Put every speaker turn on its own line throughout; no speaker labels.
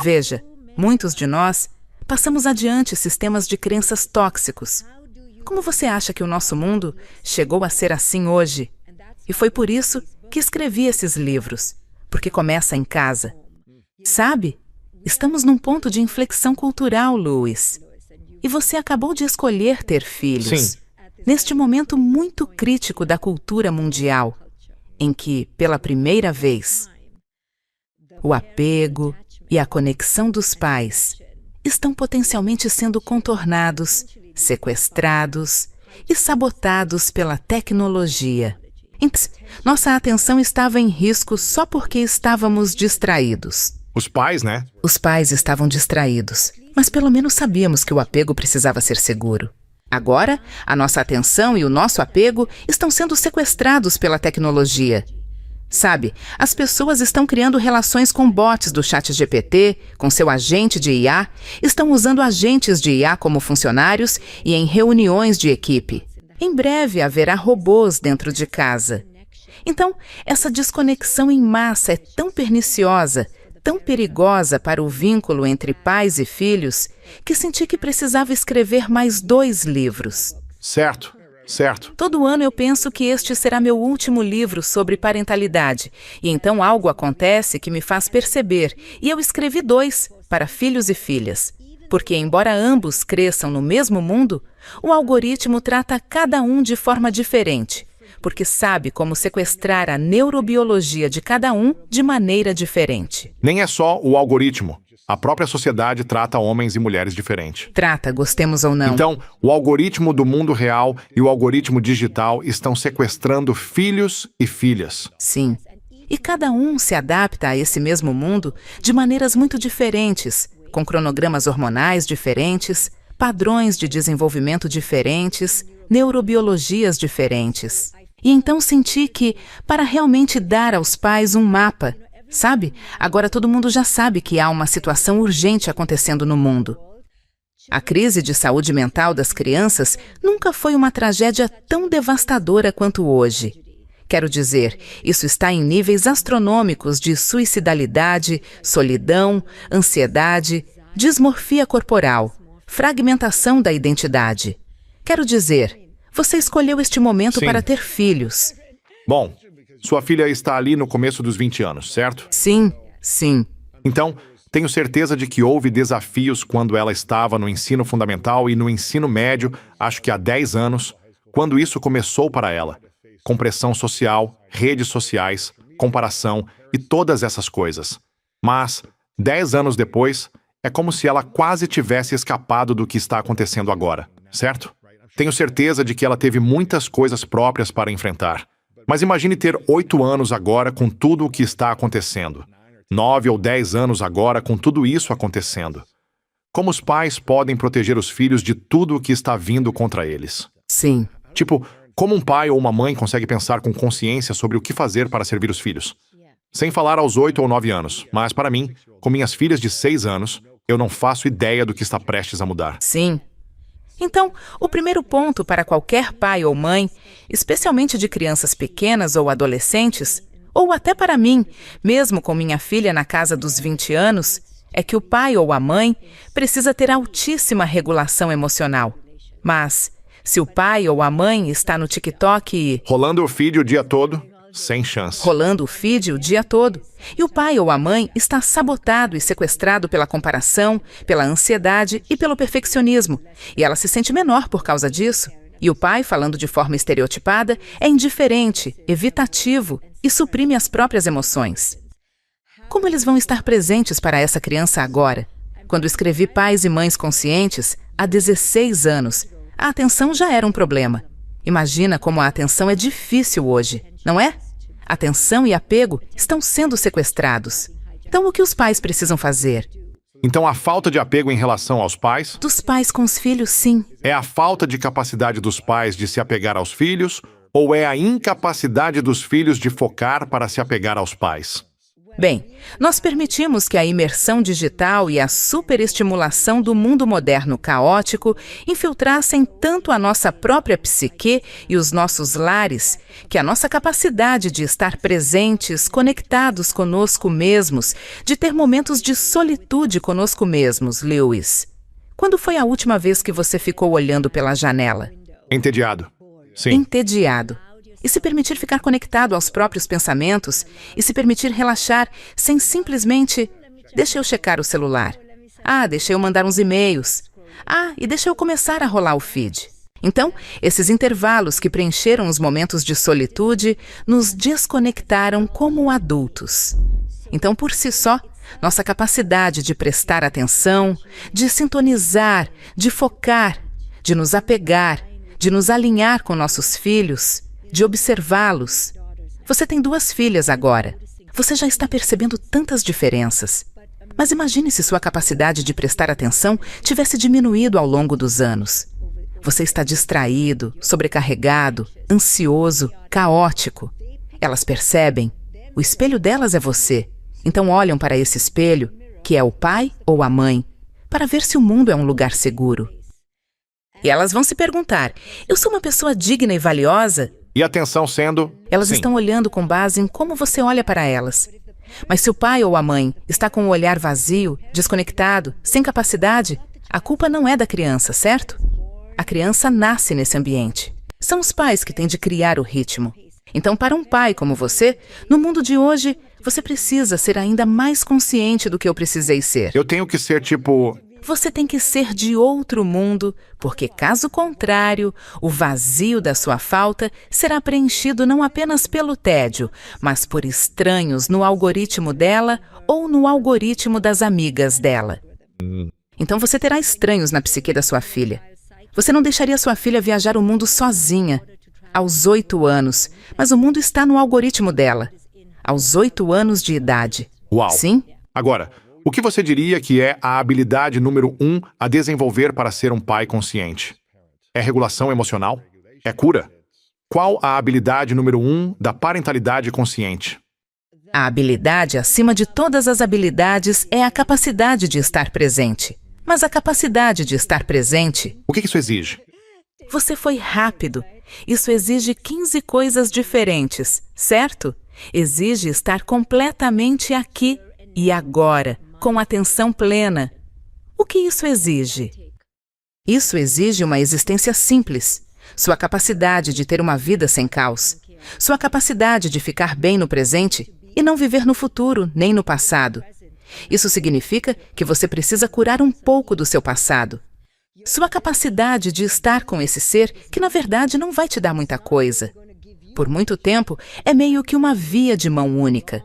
Veja, muitos de nós passamos adiante sistemas de crenças tóxicos. Como você acha que o nosso mundo chegou a ser assim hoje? E foi por isso que escrevi esses livros, porque começa em casa. Sabe? Estamos num ponto de inflexão cultural, Louis. E você acabou de escolher ter filhos.
Sim.
Neste momento muito crítico da cultura mundial, em que, pela primeira vez, o apego e a conexão dos pais estão potencialmente sendo contornados, sequestrados e sabotados pela tecnologia. Nossa atenção estava em risco só porque estávamos distraídos.
Os pais, né?
Os pais estavam distraídos, mas pelo menos sabíamos que o apego precisava ser seguro. Agora, a nossa atenção e o nosso apego estão sendo sequestrados pela tecnologia. Sabe, as pessoas estão criando relações com bots do ChatGPT, com seu agente de IA, estão usando agentes de IA como funcionários e em reuniões de equipe. Em breve haverá robôs dentro de casa. Então, essa desconexão em massa é tão perniciosa, tão perigosa para o vínculo entre pais e filhos, que senti que precisava escrever mais 2 livros.
Certo.
Todo ano eu penso que este será meu último livro sobre parentalidade, e então algo acontece que me faz perceber, e eu escrevi 2, para filhos e filhas. Porque, embora ambos cresçam no mesmo mundo, o algoritmo trata cada um de forma diferente, porque sabe como sequestrar a neurobiologia de cada um de maneira diferente.
Nem é só o algoritmo. A própria sociedade trata homens e mulheres diferente.
Trata, gostemos ou não.
Então, o algoritmo do mundo real e o algoritmo digital estão sequestrando filhos e filhas.
Sim. E cada um se adapta a esse mesmo mundo de maneiras muito diferentes, com cronogramas hormonais diferentes, padrões de desenvolvimento diferentes, neurobiologias diferentes. E então senti que, para realmente dar aos pais um mapa, sabe? Agora todo mundo já sabe que há uma situação urgente acontecendo no mundo. A crise de saúde mental das crianças nunca foi uma tragédia tão devastadora quanto hoje. Quero dizer, isso está em níveis astronômicos de suicidalidade, solidão, ansiedade, dismorfia corporal, fragmentação da identidade. Quero dizer, você escolheu este momento
Sim.
para ter filhos.
Bom, sua filha está ali no começo dos 20 anos, certo?
Sim.
Então, tenho certeza de que houve desafios quando ela estava no ensino fundamental e no ensino médio, acho que há 10 anos, quando isso começou para ela. Com pressão social, redes sociais, comparação e todas essas coisas. Mas, 10 anos depois, é como se ela quase tivesse escapado do que está acontecendo agora, certo? Tenho certeza de que ela teve muitas coisas próprias para enfrentar. Mas imagine ter 8 anos agora com tudo o que está acontecendo. 9 ou 10 anos agora com tudo isso acontecendo. Como os pais podem proteger os filhos de tudo o que está vindo contra eles?
Sim.
Tipo, como um pai ou uma mãe consegue pensar com consciência sobre o que fazer para servir os filhos? Sem falar aos 8 ou 9 anos, mas para mim, com minhas filhas de 6 anos, eu não faço ideia do que está prestes a mudar.
Sim. Então, o primeiro ponto para qualquer pai ou mãe, especialmente de crianças pequenas ou adolescentes, ou até para mim, mesmo com minha filha na casa dos 20 anos, é que o pai ou a mãe precisa ter altíssima regulação emocional. Mas, se o pai ou a mãe está no TikTok e...
rolando o feed o dia todo, sem chance.
rolando o feed o dia todo, e o pai ou a mãe está sabotado e sequestrado pela comparação, pela ansiedade e pelo perfeccionismo, e ela se sente menor por causa disso. E o pai, falando de forma estereotipada, é indiferente, evitativo e suprime as próprias emoções. Como eles vão estar presentes para essa criança agora? Quando escrevi Pais e Mães Conscientes, há 16 anos, a atenção já era um problema. Imagina como a atenção é difícil hoje, não é? Atenção e apego estão sendo sequestrados. Então, o que os pais precisam fazer?
Então, a falta de apego em relação aos pais
Dos pais com os filhos, sim.
é a falta de capacidade dos pais de se apegar aos filhos ou é a incapacidade dos filhos de focar para se apegar aos pais?
Bem, nós permitimos que a imersão digital e a superestimulação do mundo moderno caótico infiltrassem tanto a nossa própria psique e os nossos lares, que a nossa capacidade de estar presentes, conectados conosco mesmos, de ter momentos de solitude conosco mesmos, Lewis. Quando foi a última vez que você ficou olhando pela janela?
Entediado. Sim.
Entediado. E se permitir ficar conectado aos próprios pensamentos e se permitir relaxar sem simplesmente deixa eu checar o celular. Deixa eu mandar uns e-mails. E deixa eu começar a rolar o feed. Então, esses intervalos que preencheram os momentos de solitude nos desconectaram como adultos. Então, por si só, nossa capacidade de prestar atenção, de sintonizar, de focar, de nos apegar, de nos alinhar com nossos filhos, de observá-los. Você tem 2 filhas agora. Você já está percebendo tantas diferenças. Mas imagine se sua capacidade de prestar atenção tivesse diminuído ao longo dos anos. Você está distraído, sobrecarregado, ansioso, caótico. Elas percebem. O espelho delas é você. Então olham para esse espelho, que é o pai ou a mãe, para ver se o mundo é um lugar seguro. E elas vão se perguntar, eu sou uma pessoa digna e valiosa?
E a atenção sendo...
Elas
Sim.
estão olhando com base em como você olha para elas. Mas se o pai ou a mãe está com o olhar vazio, desconectado, sem capacidade, a culpa não é da criança, certo? A criança nasce nesse ambiente. São os pais que têm de criar o ritmo. Então, para um pai como você, no mundo de hoje, você precisa ser ainda mais consciente do que eu precisei ser.
Eu tenho que ser tipo...
Você tem que ser de outro mundo, porque caso contrário, o vazio da sua falta será preenchido não apenas pelo tédio, mas por estranhos no algoritmo dela ou no algoritmo das amigas dela. Então você terá estranhos na psique da sua filha. Você não deixaria sua filha viajar o mundo sozinha, aos 8 anos, mas o mundo está no algoritmo dela, aos 8 anos de idade.
Uau!
Sim?
Agora, o que você diria que é a habilidade número 1 a desenvolver para ser um pai consciente? É regulação emocional? É cura? Qual a habilidade número 1 da parentalidade consciente?
A habilidade acima de todas as habilidades é a capacidade de estar presente. Mas a capacidade de estar presente...
O que isso exige?
Você foi rápido. Isso exige 15 coisas diferentes, certo? Exige estar completamente aqui e agora, com atenção plena. O que isso exige? Isso exige uma existência simples. Sua capacidade de ter uma vida sem caos. Sua capacidade de ficar bem no presente e não viver no futuro nem no passado. Isso significa que você precisa curar um pouco do seu passado. Sua capacidade de estar com esse ser que, na verdade, não vai te dar muita coisa. Por muito tempo, é meio que uma via de mão única.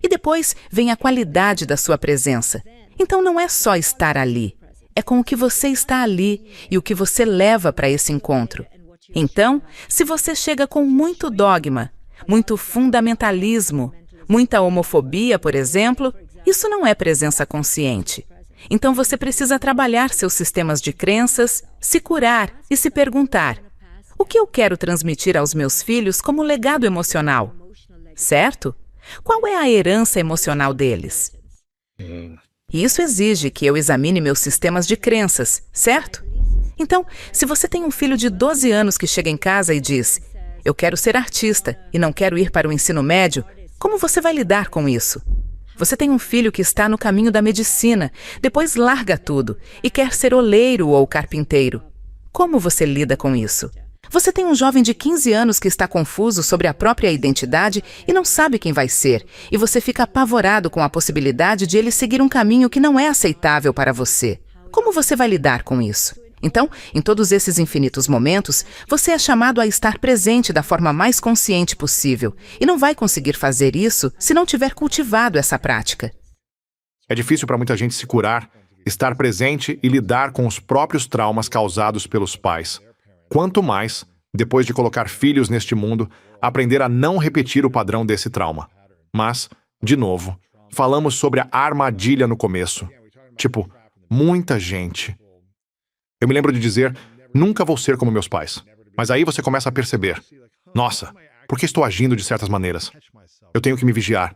E depois vem a qualidade da sua presença. Então não é só estar ali. É com o que você está ali e o que você leva para esse encontro. Então, se você chega com muito dogma, muito fundamentalismo, muita homofobia, por exemplo, isso não é presença consciente. Então você precisa trabalhar seus sistemas de crenças, se curar e se perguntar: o que eu quero transmitir aos meus filhos como legado emocional? Certo? Qual é a herança emocional deles? E isso exige que eu examine meus sistemas de crenças, certo? Então, se você tem um filho de 12 anos que chega em casa e diz: eu quero ser artista e não quero ir para o ensino médio, como você vai lidar com isso? Você tem um filho que está no caminho da medicina, depois larga tudo e quer ser oleiro ou carpinteiro. Como você lida com isso? Você tem um jovem de 15 anos que está confuso sobre a própria identidade e não sabe quem vai ser, e você fica apavorado com a possibilidade de ele seguir um caminho que não é aceitável para você. Como você vai lidar com isso? Então, em todos esses infinitos momentos, você é chamado a estar presente da forma mais consciente possível, e não vai conseguir fazer isso se não tiver cultivado essa prática.
É difícil para muita gente se curar, estar presente e lidar com os próprios traumas causados pelos pais. Quanto mais, depois de colocar filhos neste mundo, aprender a não repetir o padrão desse trauma. Mas, de novo, falamos sobre a armadilha no começo. Tipo, muita gente. Eu me lembro de dizer, nunca vou ser como meus pais. Mas aí você começa a perceber, nossa, por que estou agindo de certas maneiras? Eu tenho que me vigiar.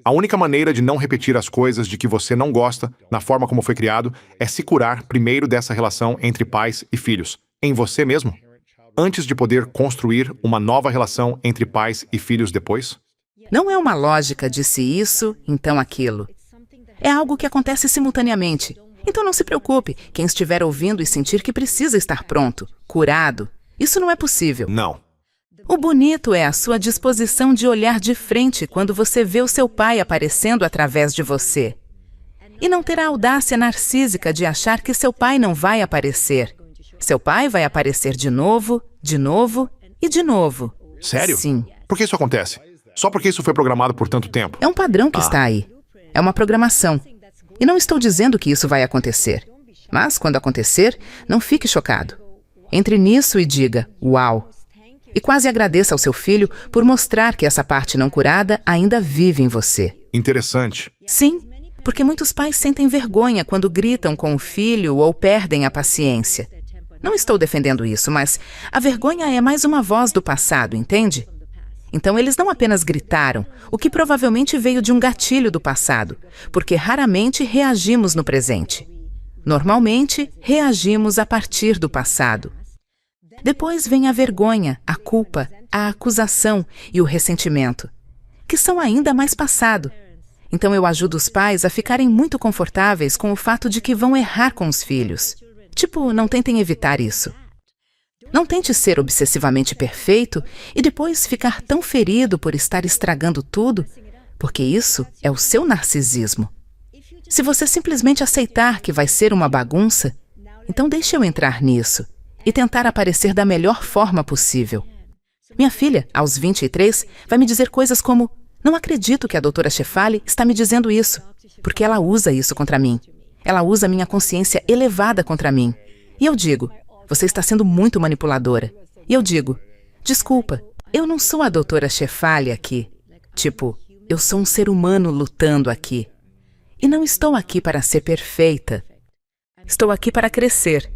A única maneira de não repetir as coisas de que você não gosta, na forma como foi criado, é se curar primeiro dessa relação entre pais e filhos, em você mesmo, antes de poder construir uma nova relação entre pais e filhos depois.
Não é uma lógica de se isso, então aquilo. É algo que acontece simultaneamente. Então não se preocupe, quem estiver ouvindo e sentir que precisa estar pronto, curado, isso não é possível.
Não.
O bonito é a sua disposição de olhar de frente quando você vê o seu pai aparecendo através de você. E não ter a audácia narcísica de achar que seu pai não vai aparecer. Seu pai vai aparecer de novo e de novo.
Sério?
Sim.
Por que isso acontece? Só porque isso foi programado por tanto tempo?
É um padrão que está aí. É uma programação. E não estou dizendo que isso vai acontecer. Mas, quando acontecer, não fique chocado. Entre nisso e diga, uau. E quase agradeça ao seu filho por mostrar que essa parte não curada ainda vive em você.
Interessante.
Sim, porque muitos pais sentem vergonha quando gritam com o filho ou perdem a paciência. Não estou defendendo isso, mas a vergonha é mais uma voz do passado, entende? Então eles não apenas gritaram, o que provavelmente veio de um gatilho do passado, porque raramente reagimos no presente. Normalmente, reagimos a partir do passado. Depois vem a vergonha, a culpa, a acusação e o ressentimento, que são ainda mais passado. Então eu ajudo os pais a ficarem muito confortáveis com o fato de que vão errar com os filhos. Tipo, não tentem evitar isso. Não tente ser obsessivamente perfeito e depois ficar tão ferido por estar estragando tudo, porque isso é o seu narcisismo. Se você simplesmente aceitar que vai ser uma bagunça, então deixe eu entrar nisso e tentar aparecer da melhor forma possível. Minha filha, aos 23, vai me dizer coisas como: não acredito que a doutora Shefali está me dizendo isso, porque ela usa isso contra mim. Ela usa minha consciência elevada contra mim. E eu digo: você está sendo muito manipuladora. E eu digo: desculpa, eu não sou a doutora Shefali aqui. Tipo, eu sou um ser humano lutando aqui. E não estou aqui para ser perfeita. Estou aqui para crescer.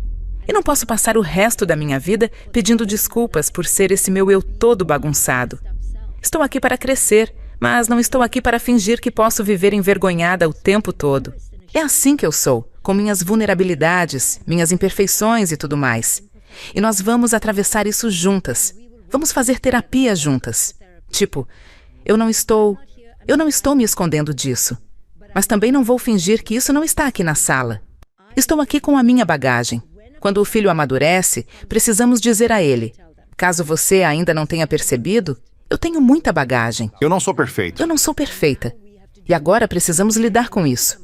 E não posso passar o resto da minha vida pedindo desculpas por ser esse meu eu todo bagunçado. Estou aqui para crescer, mas não estou aqui para fingir que posso viver envergonhada o tempo todo. É assim que eu sou, com minhas vulnerabilidades, minhas imperfeições e tudo mais. E nós vamos atravessar isso juntas. Vamos fazer terapia juntas. Tipo, eu não estou me escondendo disso. Mas também não vou fingir que isso não está aqui na sala. Estou aqui com a minha bagagem. Quando o filho amadurece, precisamos dizer a ele: caso você ainda não tenha percebido, eu tenho muita bagagem.
Eu não sou perfeito.
Eu não sou perfeita. E agora precisamos lidar com isso.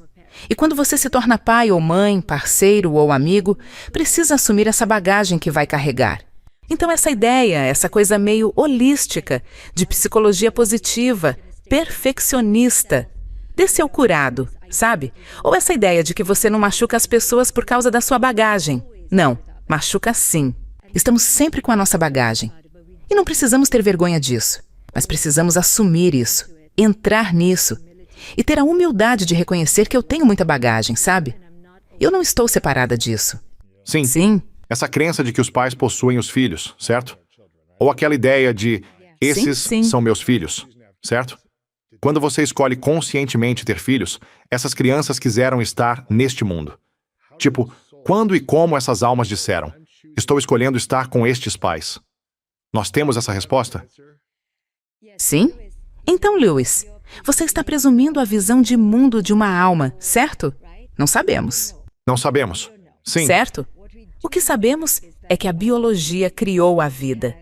E quando você se torna pai ou mãe, parceiro ou amigo, precisa assumir essa bagagem que vai carregar. Então essa ideia, essa coisa meio holística, de psicologia positiva, perfeccionista, desse eu curado, sabe? Ou essa ideia de que você não machuca as pessoas por causa da sua bagagem. Não, machuca sim. Estamos sempre com a nossa bagagem. E não precisamos ter vergonha disso, mas precisamos assumir isso, entrar nisso, e ter a humildade de reconhecer que eu tenho muita bagagem, sabe? Eu não estou separada disso.
Sim.
Sim.
Essa crença de que os pais possuem os filhos, certo? Ou aquela ideia de esses
Sim.
são meus filhos, certo? Quando você escolhe conscientemente ter filhos, essas crianças quiseram estar neste mundo. Tipo, quando e como essas almas disseram: estou escolhendo estar com estes pais? Nós temos essa resposta?
Sim? Então, Lewis, você está presumindo a visão de mundo de uma alma, certo? Não sabemos.
Não sabemos. Sim.
Certo? O que sabemos é que a biologia criou a vida.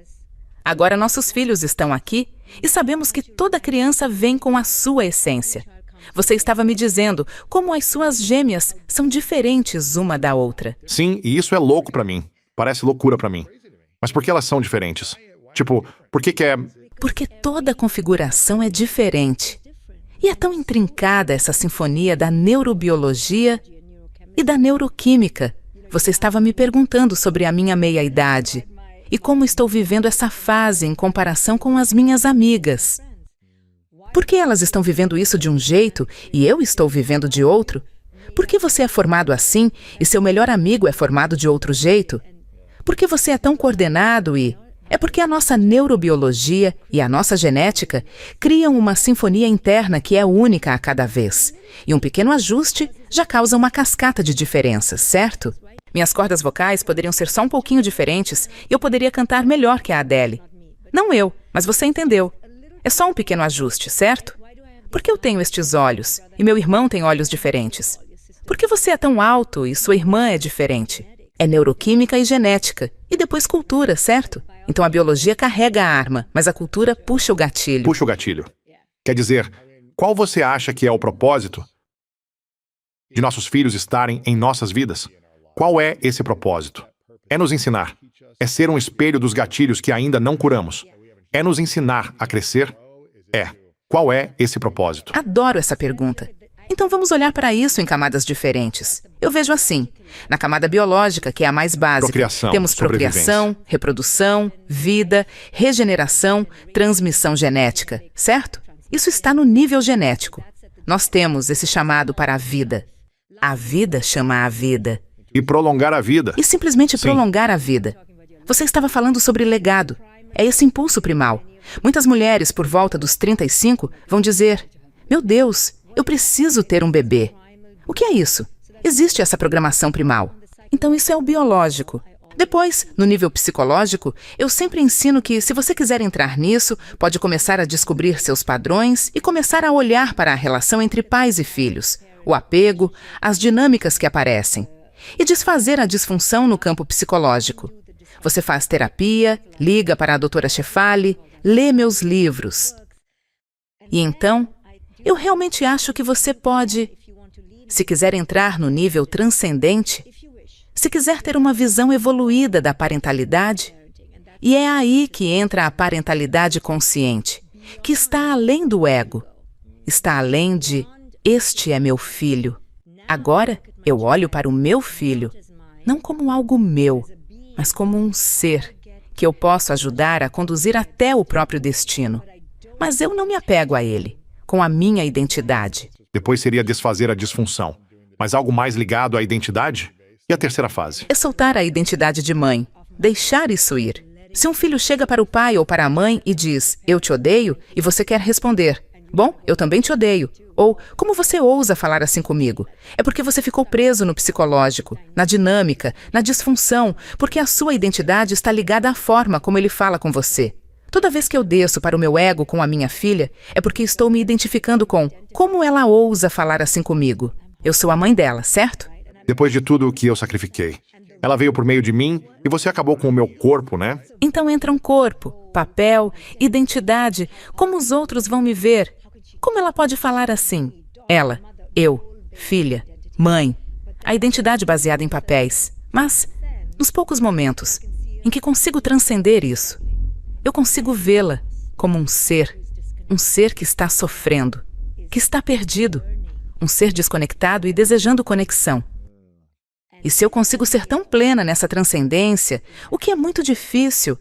Agora nossos filhos estão aqui e sabemos que toda criança vem com a sua essência. Você estava me dizendo como as suas gêmeas são diferentes uma da outra.
Sim, e isso é louco pra mim. Parece loucura pra mim. Mas por que elas são diferentes? Tipo, por que é...
Porque toda configuração é diferente. E é tão intrincada essa sinfonia da neurobiologia e da neuroquímica. Você estava me perguntando sobre a minha meia-idade e como estou vivendo essa fase em comparação com as minhas amigas. Por que elas estão vivendo isso de um jeito e eu estou vivendo de outro? Por que você é formado assim e seu melhor amigo é formado de outro jeito? Por que você é tão coordenado e... É porque a nossa neurobiologia e a nossa genética criam uma sinfonia interna que é única a cada vez. E um pequeno ajuste já causa uma cascata de diferenças, certo? Minhas cordas vocais poderiam ser só um pouquinho diferentes e eu poderia cantar melhor que a Adele. Não eu, mas você entendeu. É só um pequeno ajuste, certo? Por que eu tenho estes olhos e meu irmão tem olhos diferentes? Por que você é tão alto e sua irmã é diferente? É neuroquímica e genética, e depois cultura, certo? Então a biologia carrega a arma, mas a cultura puxa o gatilho.
Puxa o gatilho. Quer dizer, qual você acha que é o propósito de nossos filhos estarem em nossas vidas? Qual é esse propósito? É nos ensinar. É ser um espelho dos gatilhos que ainda não curamos. É nos ensinar a crescer? É. Qual é esse propósito?
Adoro essa pergunta. Então vamos olhar para isso em camadas diferentes. Eu vejo assim. Na camada biológica, que é a mais básica,
Procriação,
temos procriação, reprodução, vida, regeneração, transmissão genética, certo? Isso está no nível genético. Nós temos esse chamado para a vida. A vida chama a vida.
E prolongar a vida.
E simplesmente
Sim.
prolongar a vida. Você estava falando sobre legado. É esse impulso primal. Muitas mulheres, por volta dos 35, vão dizer: meu Deus, eu preciso ter um bebê. O que é isso? Existe essa programação primal. Então isso é o biológico. Depois, no nível psicológico, eu sempre ensino que, se você quiser entrar nisso, pode começar a descobrir seus padrões e começar a olhar para a relação entre pais e filhos, o apego, as dinâmicas que aparecem, e desfazer a disfunção no campo psicológico. Você faz terapia, liga para a doutora Shefali, lê meus livros. E então, eu realmente acho que você pode, se quiser entrar no nível transcendente, se quiser ter uma visão evoluída da parentalidade, e é aí que entra a parentalidade consciente, que está além do ego, está além de "este é meu filho". Agora eu olho para o meu filho, não como algo meu, mas como um ser que eu posso ajudar a conduzir até o próprio destino. Mas eu não me apego a ele, com a minha identidade.
Depois seria desfazer a disfunção. Mas algo mais ligado à identidade? E a terceira fase?
É soltar a identidade de mãe, deixar isso ir. Se um filho chega para o pai ou para a mãe e diz, "eu te odeio", e você quer responder, "bom, eu também te odeio", ou "como você ousa falar assim comigo?", é porque você ficou preso no psicológico, na dinâmica, na disfunção, porque a sua identidade está ligada à forma como ele fala com você. Toda vez que eu desço para o meu ego com a minha filha, é porque estou me identificando com como ela ousa falar assim comigo. Eu sou a mãe dela, certo?
Depois de tudo o que eu sacrifiquei. Ela veio por meio de mim e você acabou com o meu corpo, né?
Então entram corpo, papel, identidade, como os outros vão me ver. Como ela pode falar assim? Ela, eu, filha, mãe. A identidade baseada em papéis. Mas, nos poucos momentos em que consigo transcender isso, eu consigo vê-la como um ser que está sofrendo, que está perdido, um ser desconectado e desejando conexão. E se eu consigo ser tão plena nessa transcendência, o que é muito difícil,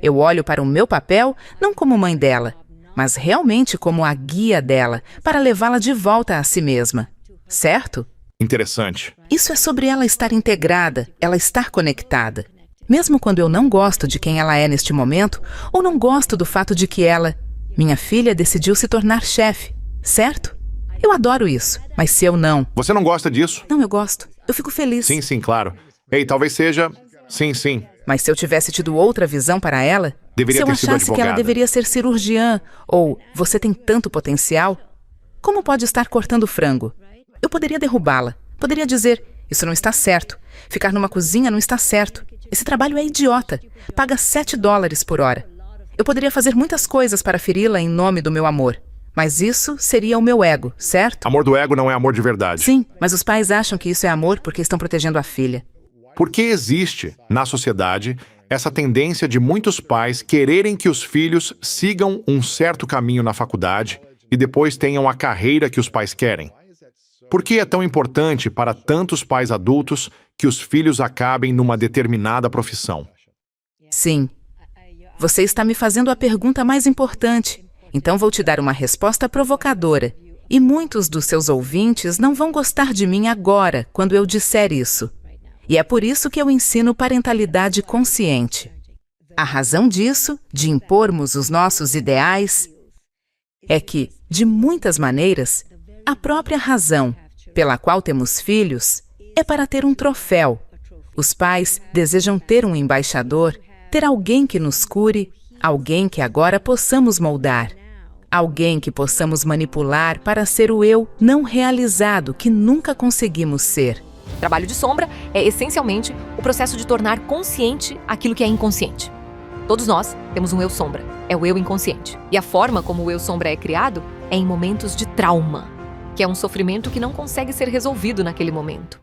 eu olho para o meu papel não como mãe dela, mas realmente como a guia dela, para levá-la de volta a si mesma. Certo?
Interessante.
Isso é sobre ela estar integrada, ela estar conectada. Mesmo quando eu não gosto de quem ela é neste momento, ou não gosto do fato de que ela, minha filha, decidiu se tornar chefe, certo? Eu adoro isso, mas se eu não...
Você não gosta disso?
Não, eu gosto. Eu fico feliz.
Sim, sim, claro. Ei, talvez seja... Sim, sim.
Mas se eu tivesse tido outra visão para ela,
Deveria
se eu
ter sido
achasse que ela
advogada.
deveria ser cirurgiã, ou você tem tanto potencial, como pode estar cortando frango? Eu poderia derrubá-la. Poderia dizer, isso não está certo. Ficar numa cozinha não está certo. Esse trabalho é idiota. Paga $7 por hora. Eu poderia fazer muitas coisas para feri-la em nome do meu amor. Mas isso seria o meu ego, certo?
Amor do ego não é amor de verdade.
Sim, mas os pais acham que isso é amor porque estão protegendo a filha.
Porque existe, na sociedade, essa tendência de muitos pais quererem que os filhos sigam um certo caminho na faculdade e depois tenham a carreira que os pais querem. Por que é tão importante para tantos pais adultos que os filhos acabem numa determinada profissão?
Sim. Você está me fazendo a pergunta mais importante. Então vou te dar uma resposta provocadora. E muitos dos seus ouvintes não vão gostar de mim agora, quando eu disser isso. E é por isso que eu ensino parentalidade consciente. A razão disso, de impormos os nossos ideais, é que, de muitas maneiras, a própria razão pela qual temos filhos é para ter um troféu. Os pais desejam ter um embaixador, ter alguém que nos cure, alguém que agora possamos moldar, alguém que possamos manipular para ser o eu não realizado que nunca conseguimos ser.
Trabalho de sombra é essencialmente o processo de tornar consciente aquilo que é inconsciente. Todos nós temos um eu sombra, é o eu inconsciente. E a forma como o eu sombra é criado é em momentos de trauma, que é um sofrimento que não consegue ser resolvido naquele momento.